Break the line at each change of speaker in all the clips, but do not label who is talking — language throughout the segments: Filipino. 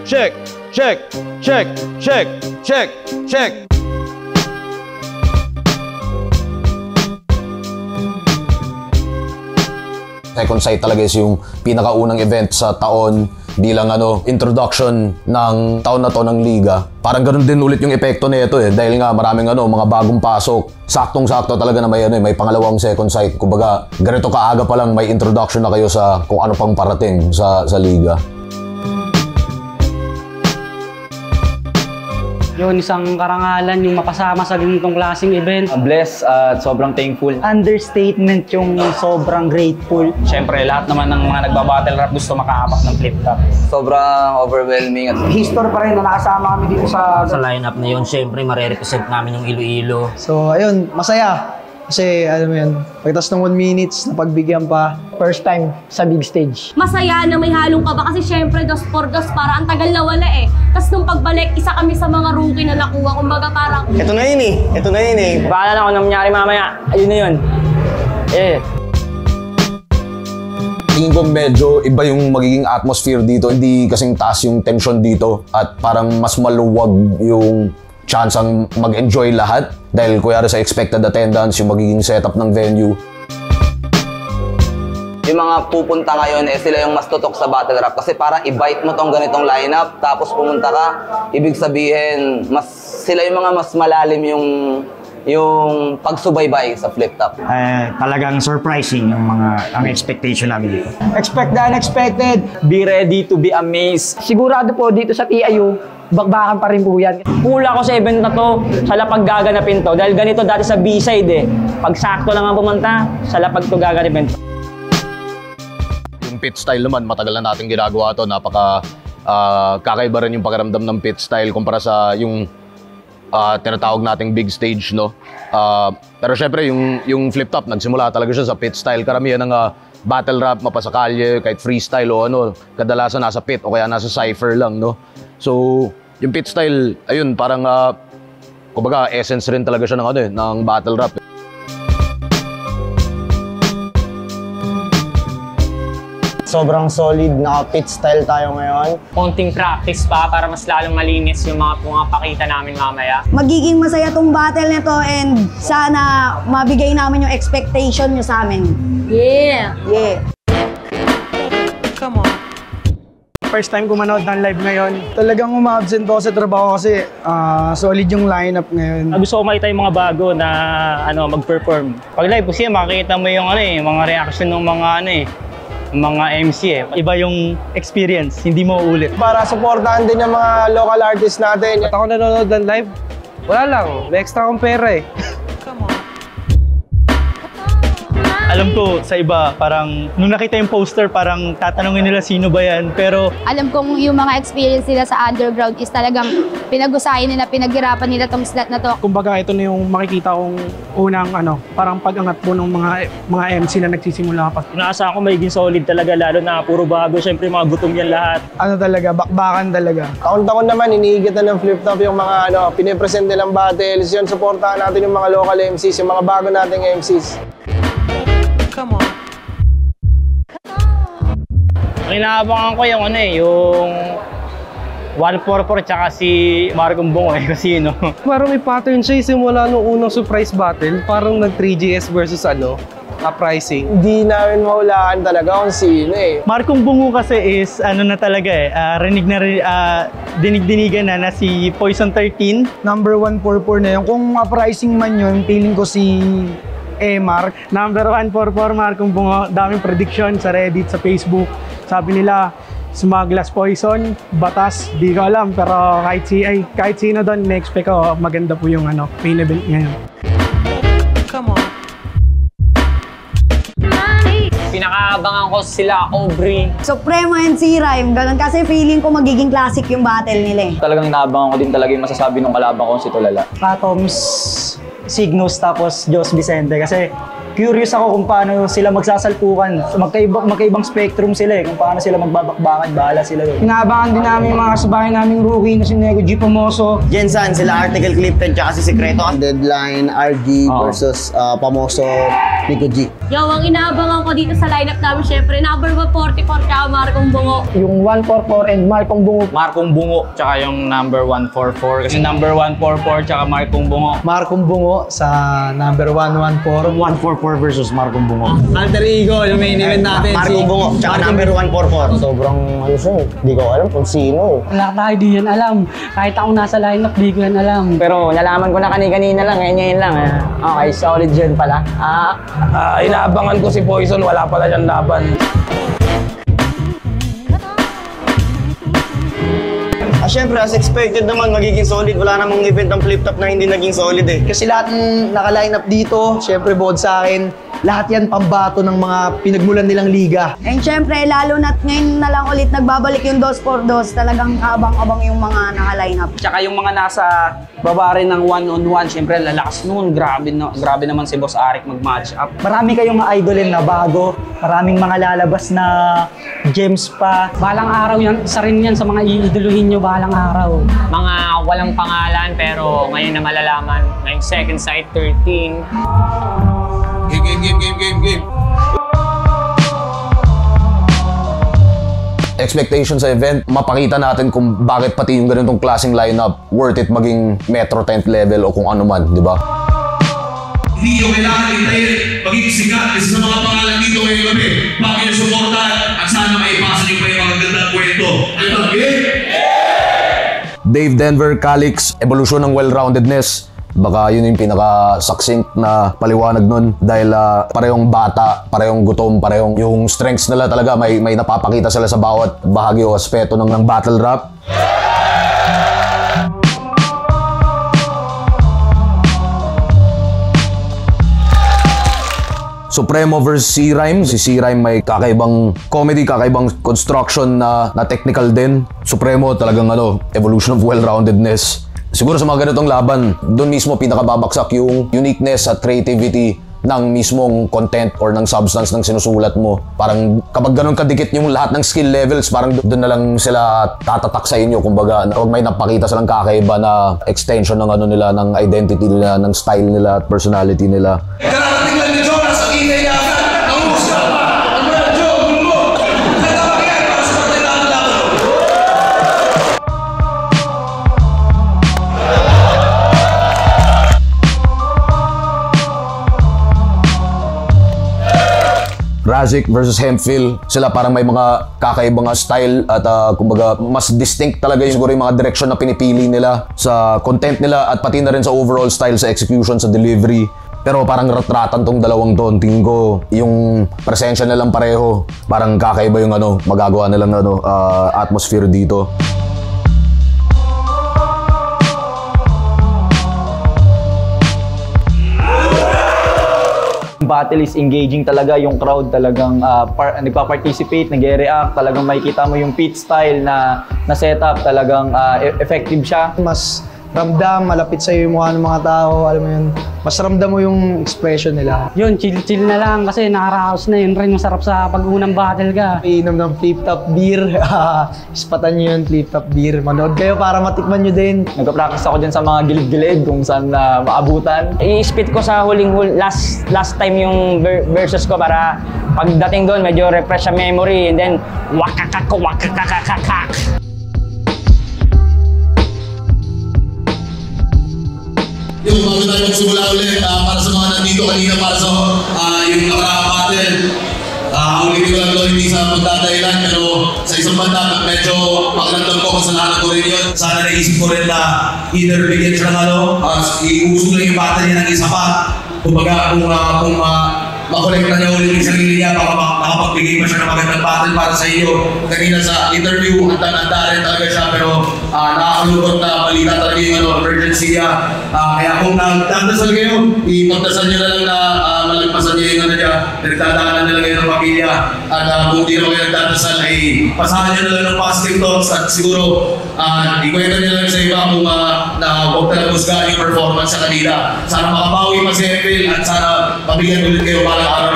check, check, check, check, check, check. Second Sight talaga is yung pinakaunang event sa taon bilang introduction ng taon na to ng liga. Parang ganun din ulit yung epekto nito dahil nga maraming mga bagong pasok. Saktong-sakto talaga na may pangalawang Second Sight. Kumbaga, ganito kaaga pa lang may introduction na kayo sa kung ano pang parating sa liga.
Yun, isang karangalan yung mapasama sa ganitong klaseng event.
Blessed at sobrang thankful.
Understatement yung sobrang grateful.
Siyempre, lahat naman ng mga nagbabattle rap gusto makaapak ng flip top. Sobrang overwhelming.
History pa rin na nakasama kami dito sa
lineup na yun. Siyempre, marirepresent namin yung Iloilo.
So, ayun, masaya. Kasi, alam mo yun, pagkatapos ng 1 minutes, napagbigyan pa. First time sa big stage.
Masaya na may halong kaba kasi syempre dos por dos para ang tagal na wala Tapos nung pagbalik, isa kami sa mga rookie na nakuha. Kumbaga parang...
Ito na yun
Baka na ako nang mangyari mamaya. Ayun na yun.
Tingin ko medyo iba yung magiging atmosphere dito. Hindi kasing taas yung tension dito at parang mas maluwag yung chance ang mag-enjoy lahat dahil kuyari sa expected attendance, yung magiging setup ng venue.
Yung mga pupunta ngayon, sila yung mas tutok sa battle rap kasi parang i-bite mo tong ganitong lineup tapos pumunta ka, ibig sabihin, sila yung mga mas malalim yung pagsubaybay sa flip top.
Talagang surprising ang expectation namin dito.
Expect the unexpected.
Be ready to be amazed.
Sigurado po dito sa TIU, bakbakan pa rin po yan.
Pula ko sa event na to, sa lapag gaganapin to. Dahil ganito dati sa B-side Pag sakto lang ang pumunta, sa lapag to gaganapin to.
Yung pit style naman, matagal na natin ginagawa to. Kakaiba rin yung pakiramdam ng pit style kumpara sa yung tinatawag nating big stage, no? Pero syempre, yung flip top, nagsimula talaga siya sa pit style. Karamihan ng battle rap, mapasakalye, kahit freestyle o kadalasan nasa pit o kaya nasa cypher lang, no? So, yung pit style, ayun, parang, kumbaga, essence rin talaga siya ng battle rap.
Sobrang solid, naka-pit style tayo ngayon.
Konting practice pa para mas lalong malinis yung mga pumapakita namin mamaya.
Magiging masaya tong battle nito and sana mabigay namin yung expectation nyo sa amin.
Yeah!
Yeah!
Come on. First time ko manood ng live ngayon. Talagang uma-absent ako sa trabaho kasi solid yung lineup ngayon.
Gusto ko makita yung mga bago na mag-perform. Pag live kasi makikita mo yung mga reaction ng mga MC Iba yung experience, hindi mo ulit.
Para supportahan din yung mga local artists natin.
At ako nanonood ng live, wala lang, may extra akong pera
Come on.
Alam ko sa iba, parang nung nakita yung poster, parang tatanungin nila sino ba yan. Pero
Alam kong yung mga experience nila sa underground is talagang pinag-usahin nila, pinaghirapan nila tong slot na to.
Kumbaga ito na yung makikita kong unang parang pag-angat po ng mga MC na nagsisimula pa.
Inaasahan ko magiging solid talaga, lalo na puro bago. Siyempre mga gutom yan lahat.
Talaga, bakbakan talaga. Taon-taon naman, iniigitan ng flip top yung mga pinipresent nilang battles. Yun, supportahan natin yung mga local MCs, yung mga bago nating MCs. Come on.
Ang inaabangan ko yung yung 144 tsaka si Marcong Bungo Casino.
parang may pattern siya simula nung unang surprise battle. Parang nag-3GS versus pricing.
Hindi namin mahulaan talaga kung sino
Marcong Bungo kasi is na talaga dinig-dinigan na si Poison 13.
Number 144 na yun. Kung pricing man yun, feeling ko si Mark.
Number 144, Marcong Bungo. Daming prediction sa Reddit, sa Facebook. Sabi nila, Smuggler's Poison, Batas, di ko alam. Pero kahit sino doon, na-expect ko maganda po yung main event ngayon.
Come on.
Pinakaabangan ko sila, Aubrey.
Supremo and C-Rhyme, ganun kasi feeling ko magiging classic yung battle nila
Talagang inaabangan ko din talaga yung masasabi ng kalaban ko si Tulala.
Atoms, Cygnus, tapos Jos Vicente. Kasi curious ako kung paano sila magsasalpukan. Magkaibang spectrum sila kung paano sila magbabakbakan, bahala sila doon.
Inaabangan din namin yung mga kasabayan naming rookie na si Nego G. Pamoso.
Jensan, sila Article Clifton, tsaka si Secreto. Deadline, RG versus Pamoso, Nico G.
Yo, ang inaabangan ko dito sa lineup namin, syempre, number 144 tsaka Marcong Bungo.
Yung 144 and Marcong Bungo. Marcong Bungo, tsaka yung number 144. Kasi number 144 tsaka Marcong Bungo.
Marcong Bungo sa number 114.
144 versus Marcong Bungo.
Alter ego, yung main event natin.
Marcong Bungo, tsaka number 144. Sobrang ano siya eh. Di ko alam kung sino eh.
Wala tayo, di yan alam. Kahit ako nasa lineup, di ko yan alam.
Pero nalaman ko na kanina lang, ngayon lang. Okay, solid yun pala.
Inaabangan ko si Poison, wala pala siyang laban. Siyempre, as expected naman, magiging solid. Wala namang event ng flip-top na hindi naging solid eh. Kasi lahat ng naka-line up dito, siyempre bukod sa akin, lahat yan pambato ng mga pinagmulan nilang liga.
And syempre, lalo na't ngayon na lang ulit nagbabalik yung 2x2, talagang kaabang-abang yung mga naka-line up.
Tsaka yung mga nasa baba rin ng one-on-one, syempre lalakas nun. Grabe naman si Boss Arik mag-match up.
Marami kayong idolin na bago. Maraming mga lalabas na gems pa. Balang araw yan, isa rin yan sa mga iidoluhin nyo balang araw.
Mga walang pangalan pero ngayon na malalaman. Ngayong second side 13.
Game. Expectation sa event, mapakita natin kung bakit pati yung ganitong klaseng lineup worth it maging Metro 10th level o kung ano man, di ba?
Hindi nyo kailangan hintayin maging sikat isa sa mga pangalan dito ngayong gabi. Bakit nyo supportahan at sana maipasa nyo pa yung mga gandang kwento. Ano ba?
Dave Denver, Calix, evolution ng well-roundedness. Baka yun yung pinaka-succinct na paliwanag nun dahil parehong bata, parehong gutom, parehong yung strengths nila talaga may napapakita sila sa bawat bahagi o aspeto ng battle rap. Supremo versus C-Rhyme. Si C-Rhyme may kakaibang comedy, kakaibang construction na technical din. Supremo talagang evolution of well-roundedness. Siguro sa mga ganitong laban, doon mismo pinakababaksak yung uniqueness at creativity ng mismong content or ng substance ng sinusulat mo. Parang kapag ganun kadikit yung lahat ng skill levels, parang doon na lang sila tatatak sa inyo. Kumbaga, huwag may napakita silang kakaiba na extension ng nila, ng identity nila, ng style nila at personality nila.
Kararating lang ni Jonas ang inay niya agad. Nanguhusga pa. Ano ba, Joe? Gulo. Nagkakakayay para sa patay na ang laban.
Razik versus Hemphill, sila parang may mga kakaibang style at kumbaga mas distinct talaga yung siguro yung mga direction na pinipili nila sa content nila at pati na rin sa overall style sa execution, sa delivery. Pero parang retratan tong dalawang to. Tingin ko yung presensya nilang pareho, parang kakaiba yung magagawa nilang atmosphere dito.
Battle is engaging talaga, yung crowd talagang nagpa-participate, nag-react, talagang makikita mo yung pit style na setup, talagang effective siya.
Mas ramdam, malapit sa'yo yung mukha ng mga tao, alam mo yun. Mas ramdam mo yung expression nila.
Yun, chill na lang kasi nakaraos na yun rin masarap sa pag-unang battle ka.
Inom ng flip-top beer, ispatan nyo yun, flip-top beer. Manood kayo para matikman nyo din.
Nagpa-practice ako dyan sa mga gilid-gilid kung saan maabutan.
I-spit ko sa last time yung verses ko para pagdating doon medyo refresh sa memory and then wakakak.
Yung bago tayo magsimula ulit, para sa mga nandito kanina para sa yung nakaraang battle. Ulitin ko lang ito, hindi sa magdadahilan, pero sa isang banda, medyo pakiramdam ko, kasalanan ko rin yun. Sana naisip ko rin na either bigyan siya ng iusog lang yung battle niya ng isa pa. Kumbaga, kung makolekta niya ulit yung sarili niya, makapagbigay pa siya ng magandang battle para sa iyo. Kanina sa interview, handa rin talaga siya, pero nakakalungkot na balita talaga yung emergency niya. Kaya kung nagdadasal kayo, ipagdasal niyo na lang na malagpasan niya yung nagdadaanan nila kayo ng pamilya. At kung di na kayo nagdadasal, ay pasahan niyo na lang ng positive thoughts at siguro ikwenta niyo lang sa iba kung na huwag talaga husgahan yung performance sa kanila. Sana makabawi pa si Hemphill at sana mabigyan ulit kayo para araw.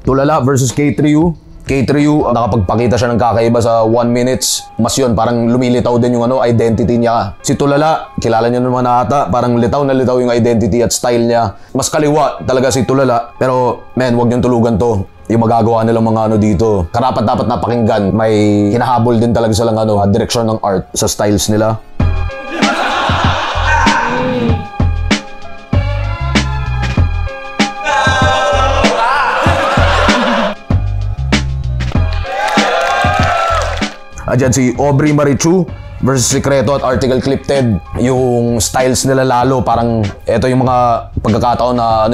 Tulala versus K3U. K3U, nakapagpakita siya ng kakaiba sa 1 minutes. Mas yun, parang lumilitaw din yung identity niya. Si Tulala, kilala niyo naman na ata, parang litaw na litaw yung identity at style niya. Mas kaliwa talaga si Tulala. Pero, men, huwag niyong tulugan to. Yung magagawa nilang mga dito. Karapat dapat napakinggan. May hinahabol din talaga silang direksyon ng art sa styles nila. Diyan si Aubrey Marichu versus Secreto at Article Clipted. Yung styles nila lalo, parang ito yung mga pagkakataon na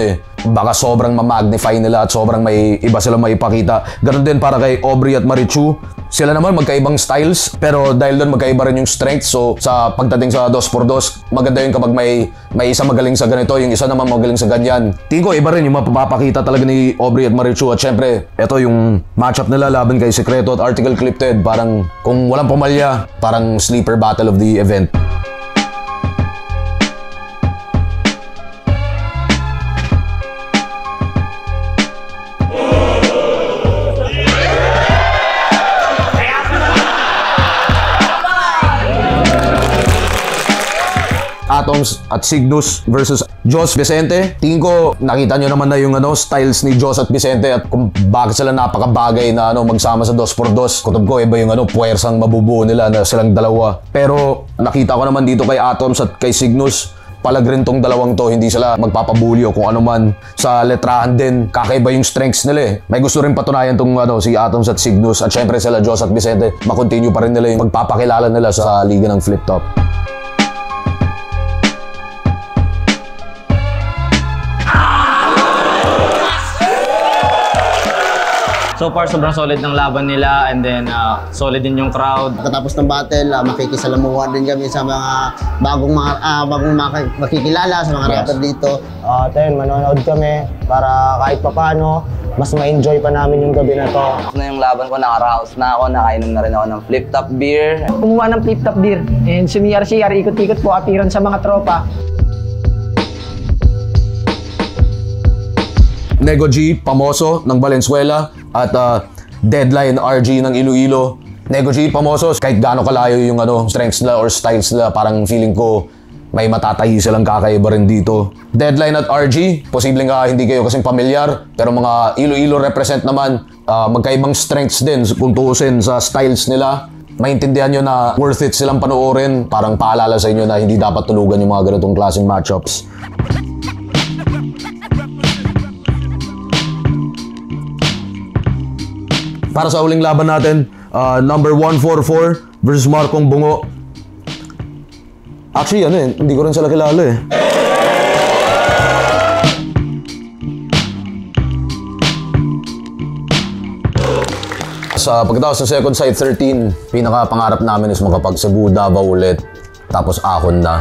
baka sobrang ma-magnify nila at sobrang may iba sila maipakita. Ganun din para kay Aubrey at Marichu. Sila naman magkaibang styles, pero dahil doon magkaiba rin yung strength. So sa pagdating sa 2x2, maganda yun kapag may isa magaling sa ganito, yung isa naman magaling sa ganyan. Tingin ko iba rin yung mapapakita talaga ni Aubrey at Marichu. At syempre, ito yung matchup nila laban kay Secreto at Article Clipted. Parang kung walang pumalya, parang sleeper battle of the event. Atoms at Cygnus versus Jos Vicente. Tingin ko nakita nyo naman na yung styles ni Jos at Vicente at kung bakit sila napakabagay na magsama sa 2x2. Kutob ko iba yung puwersang mabubuo nila na silang dalawa. Pero nakita ko naman dito kay Atoms at kay Cygnus, palag rin tong dalawang to, hindi sila magpapabuli o kung ano man. Sa letrahan din, kakaiba yung strengths nila eh. May gusto rin patunayan tong si Atoms at Cygnus at syempre sila Jos at Vicente, makontinue pa rin nila yung magpapakilala nila sa liga ng flip top.
So far, sobrang solid ng laban nila and then solid din yung crowd.
Pagkatapos ng battle, makikisalamuhan din kami sa mga bagong makikilala sa mga rapper dito. Then, manonood kami para kahit papano, mas ma-enjoy pa namin yung gabi na to.
Na yung laban ko, nakaraos na ako, nakainom na rin ako ng flip top beer.
Kumuha ng flip top beer and sumiyar-siyar, ikot-ikot po, apiran sa mga tropa.
Nego G, Pamoso ng Valenzuela at Deadline RG ng Iloilo. Nego G, Pamoso, kahit gaano kalayo yung strengths nila or styles nila, parang feeling ko may matatahi silang kakaiba rin dito. Deadline at RG, posibleng hindi kayo kasing pamilyar, pero mga Iloilo represent naman, magkaibang strengths din kung tuusin sa styles nila. Maintindihan nyo na worth it silang panoorin, parang paalala sa inyo na hindi dapat tulugan yung mga ganitong klaseng matchups. Para sa huling laban natin, number 144 versus Markong Bungo. Actually, hindi ko rin sila kilala eh. Sa pagkatapos ng second side 13, pinaka-pangarap namin is makapag-Cebu, Davao ulit. Tapos ahon na.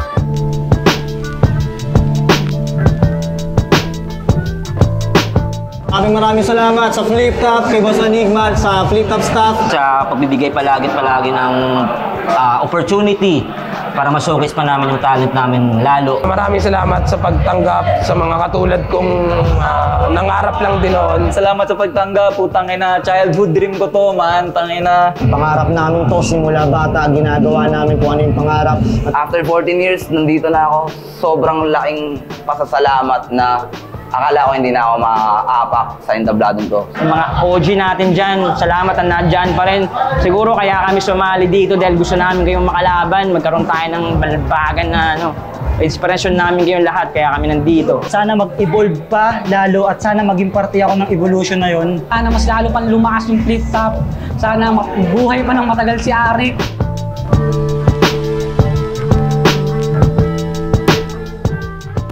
Maraming salamat sa Flip Top, kay Boss Enigma, sa Flip Top staff.
Sa pagbibigay palagi ng opportunity para ma-showcase pa namin yung talent namin lalo.
Maraming salamat sa pagtanggap sa mga katulad kong nangarap lang din noon.
Salamat sa pagtanggap, putang ina, childhood dream ko to, man, tangina.
Pangarap namin to, simula bata, ginagawa namin kung ano yung pangarap.
After 14 years, nandito na ako. Sobrang laking pasasalamat na akala ko hindi na ako maaapak sa entabladong to.
Sa mga OG natin dyan, salamat na nandyan pa rin. Siguro kaya kami sumali dito dahil gusto namin kayong makalaban, magkaroon tayo ng balbagan na inspiration namin kayong lahat, kaya kami nandito.
Sana mag-evolve pa lalo at sana maging parte ako ng evolution na yon. Sana mas lalo pang lumakas yung flip top. Sana buhay pa ng matagal si Arik.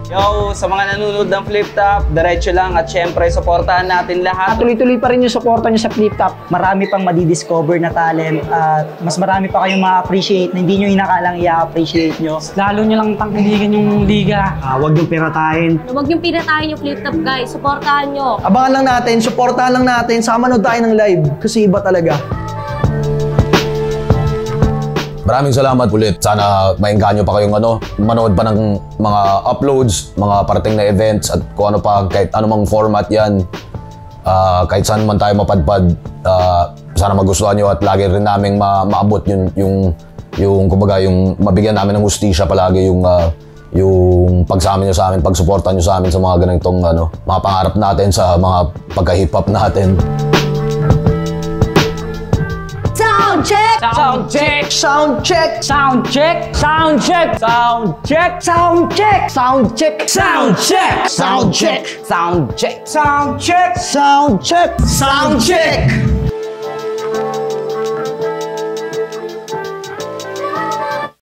Yo, sa mga nanonood ng Flip Top, diretso lang at syempre, supportahan natin lahat.
Tuloy-tuloy pa rin yung suporta nyo sa Flip Top. Marami pang madidiscover na talent at mas marami pa kayong ma-appreciate na hindi nyo inakalang i-appreciate nyo. Lalo nyo lang tangkiligan yung liga.
Huwag yung piratahin.
Huwag yung piratahin yung Flip Top, guys. Supportahan nyo.
Abangan lang natin, supportahan lang natin, sama manood tayo ng live kasi iba talaga.
Maraming salamat ulit. Sana maengganyo pa kayong manood pa ng mga uploads, mga parating na events at kung ano pa, kahit anumang format yan. kahit saan man tayo mapadpad, sana magustuhan nyo at lagi rin naming maabot yung kumbaga yung mabigyan namin ng hustisya palagi yung pagsama nyo sa amin, pagsuporta nyo sa amin sa mga ganitong mga pangarap natin, sa mga pagka-hip-hop natin.
Sound check!
Sound check!
Sound check!
Sound check! Sound check! Sound check!
Sound check!
Sound check!
Sound check!
Sound check!
Sound check!
Sound check!
Sound check! Sound check!